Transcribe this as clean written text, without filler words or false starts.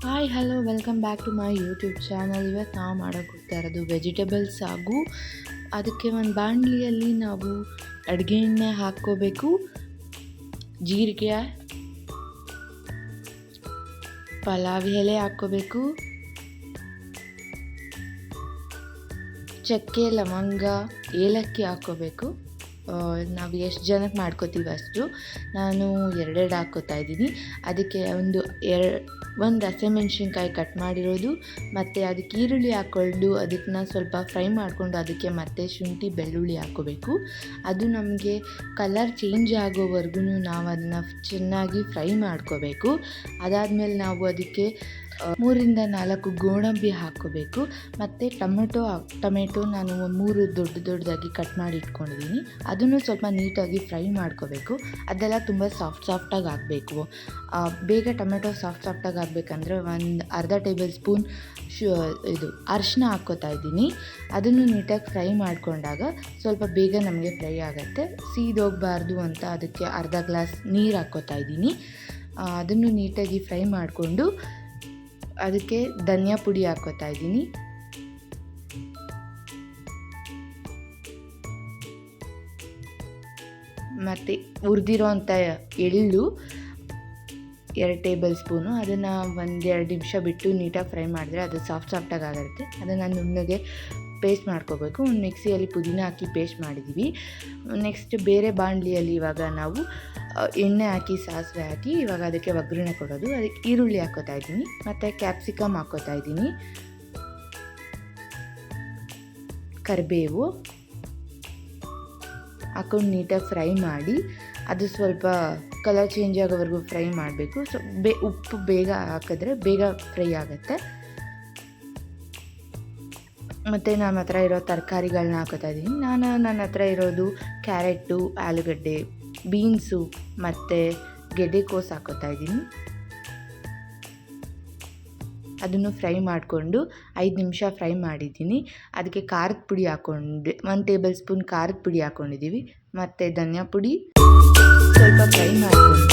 Hi hello welcome back to my YouTube channel. ಇವತ್ತು ನಾವು ಮಾಡೋಕೆ ಹೋಗ್ತಾ ಇರೋದು ವೆಜಿಟೇಬಲ್ಸ್ ಸಾಗು. ಅದಕ್ಕೆ ಒಂದು ಬಾಣಲಿಯಲ್ಲಿ ನಾವು ಅಡುಗೆ ಎಣ್ಣೆ ಹಾಕ್ಕೋಬೇಕು, ಜೀರಿಗೆ, ಪಲಾವ್ ಎಲೆ ಹಾಕ್ಕೋಬೇಕು, ಚಕ್ಕೆ, ಲವಂಗ, ಏಲಕ್ಕಿ ಹಾಕ್ಕೋಬೇಕು. ನಾವು ಎಷ್ಟು ಜನಕ್ಕೆ ಮಾಡ್ಕೋತೀವಿ ಅಷ್ಟು. ನಾನು ಎರಡೆರಡು ಹಾಕ್ಕೋತಾ ಇದ್ದೀನಿ. ಅದಕ್ಕೆ ಒಂದು ಹಸಿಮೆಣ್ಸಿನ್ಕಾಯಿ ಕಟ್ ಮಾಡಿರೋದು, ಮತ್ತು ಅದಕ್ಕೆ ಈರುಳ್ಳಿ ಹಾಕ್ಕೊಂಡು ಅದಕ್ಕೆ ಸ್ವಲ್ಪ ಫ್ರೈ ಮಾಡಿಕೊಂಡು ಅದಕ್ಕೆ ಮತ್ತೆ ಶುಂಠಿ ಬೆಳ್ಳುಳ್ಳಿ ಹಾಕ್ಕೋಬೇಕು. ಅದು ನಮಗೆ ಕಲರ್ ಚೇಂಜ್ ಆಗೋವರೆಗೂ ನಾವು ಅದನ್ನು ಚೆನ್ನಾಗಿ ಫ್ರೈ ಮಾಡ್ಕೋಬೇಕು. ಅದಾದಮೇಲೆ ನಾವು ಅದಕ್ಕೆ 3ರಿಂದ 4 ಗೋಡಂಬಿ ಹಾಕ್ಕೋಬೇಕು. ಮತ್ತು ಟೊಮೆಟೊ ನಾನು 3 ದೊಡ್ಡದಾಗಿ ಕಟ್ ಮಾಡಿ ಇಟ್ಕೊಂಡಿದ್ದೀನಿ. ಅದನ್ನು ಸ್ವಲ್ಪ ನೀಟಾಗಿ ಫ್ರೈ ಮಾಡ್ಕೋಬೇಕು. ಅದೆಲ್ಲ ತುಂಬ ಸಾಫ್ಟಾಗಿ ಆಗಬೇಕು. ಬೇಗ ಟೊಮೆಟೊ ಸಾಫ್ಟಾಗಿ ಆಗಬೇಕಂದ್ರೆ ಒಂದು ಅರ್ಧ ಟೇಬಲ್ ಸ್ಪೂನ್ ಅರಿಶಿನ ಹಾಕ್ಕೋತಾ ಇದ್ದೀನಿ. ಅದನ್ನು ನೀಟಾಗಿ ಫ್ರೈ ಮಾಡಿಕೊಂಡಾಗ ಸ್ವಲ್ಪ ಬೇಗ ನಮಗೆ ಫ್ರೈ ಆಗುತ್ತೆ. ಸೀದೋಗಬಾರ್ದು ಅಂತ ಅದಕ್ಕೆ ಅರ್ಧ ಗ್ಲಾಸ್ ನೀರು ಹಾಕ್ಕೋತಾ ಇದ್ದೀನಿ. ಅದನ್ನು ನೀಟಾಗಿ ಫ್ರೈ ಮಾಡಿಕೊಂಡು ಅದಕ್ಕೆ ಧನಿಯಾ ಪುಡಿ ಹಾಕ್ಕೋತಾ ಇದ್ದೀನಿ. ಮತ್ತು ಹುರಿದಿರೋ ಅಂಥ ಎಳ್ಳು 2 ಟೇಬಲ್ ಸ್ಪೂನು. ಅದನ್ನು 1-2 ನಿಮಿಷ ಬಿಟ್ಟು ನೀಟಾಗಿ ಫ್ರೈ ಮಾಡಿದ್ರೆ ಅದು ಸಾಫ್ಟಾಗಿ ಆಗುತ್ತೆ. ಅದನ್ನು ನುಣ್ಣಗೆ ಪೇಸ್ಟ್ ಮಾಡ್ಕೋಬೇಕು. ಒಂದು ಮಿಕ್ಸಿಯಲ್ಲಿ ಪುದೀನ ಹಾಕಿ ಪೇಸ್ಟ್ ಮಾಡಿದ್ದೀವಿ. ನೆಕ್ಸ್ಟ್ ಬೇರೆ ಬಾಣಲಿಯಲ್ಲಿ ಇವಾಗ ನಾವು ಎಣ್ಣೆ ಹಾಕಿ ಸಾಸಿವೆ ಹಾಕಿ ಇವಾಗ ಅದಕ್ಕೆ ಒಗ್ಗರಣೆ ಕೊಡೋದು. ಅದಕ್ಕೆ ಈರುಳ್ಳಿ ಹಾಕ್ಕೋತಾ ಇದ್ದೀನಿ, ಮತ್ತು ಕ್ಯಾಪ್ಸಿಕಮ್ ಹಾಕ್ಕೋತಾ ಇದ್ದೀನಿ, ಕರಿಬೇವು ಹಾಕೊಂಡು ನೀಟಾಗಿ ಫ್ರೈ ಮಾಡಿ ಅದು ಸ್ವಲ್ಪ ಕಲರ್ ಚೇಂಜ್ ಆಗೋವರೆಗೂ ಫ್ರೈ ಮಾಡಬೇಕು. ಸೊ ಉಪ್ಪು ಬೇಗ ಹಾಕಿದ್ರೆ ಬೇಗ ಫ್ರೈ ಆಗುತ್ತೆ. ಮತ್ತು ನನ್ನ ಹತ್ರ ಇರೋ ತರಕಾರಿಗಳನ್ನ ಹಾಕೋತಾ ಇದ್ದೀನಿ. ನನ್ನ ಹತ್ರ ಇರೋದು ಕ್ಯಾರೆಟು, ಆಲೂಗಡ್ಡೆ, ಬೀನ್ಸು ಮತ್ತು ಗೆಡ್ಡೆಕೋಸು ಹಾಕೋತಾ ಇದ್ದೀನಿ. ಅದನ್ನು ಫ್ರೈ ಮಾಡಿಕೊಂಡು 5 ನಿಮಿಷ ಫ್ರೈ ಮಾಡಿದ್ದೀನಿ. ಅದಕ್ಕೆ ಖಾರದ ಪುಡಿ ಹಾಕ್ಕೊಂಡೆ, 1 ಟೇಬಲ್ ಸ್ಪೂನ್ ಖಾರದ ಪುಡಿ ಹಾಕ್ಕೊಂಡಿದ್ದೀವಿ, ಮತ್ತು ಧನಿಯಾ ಪುಡಿ ಸ್ವಲ್ಪ ಫ್ರೈ ಮಾಡಿಕೊಂಡು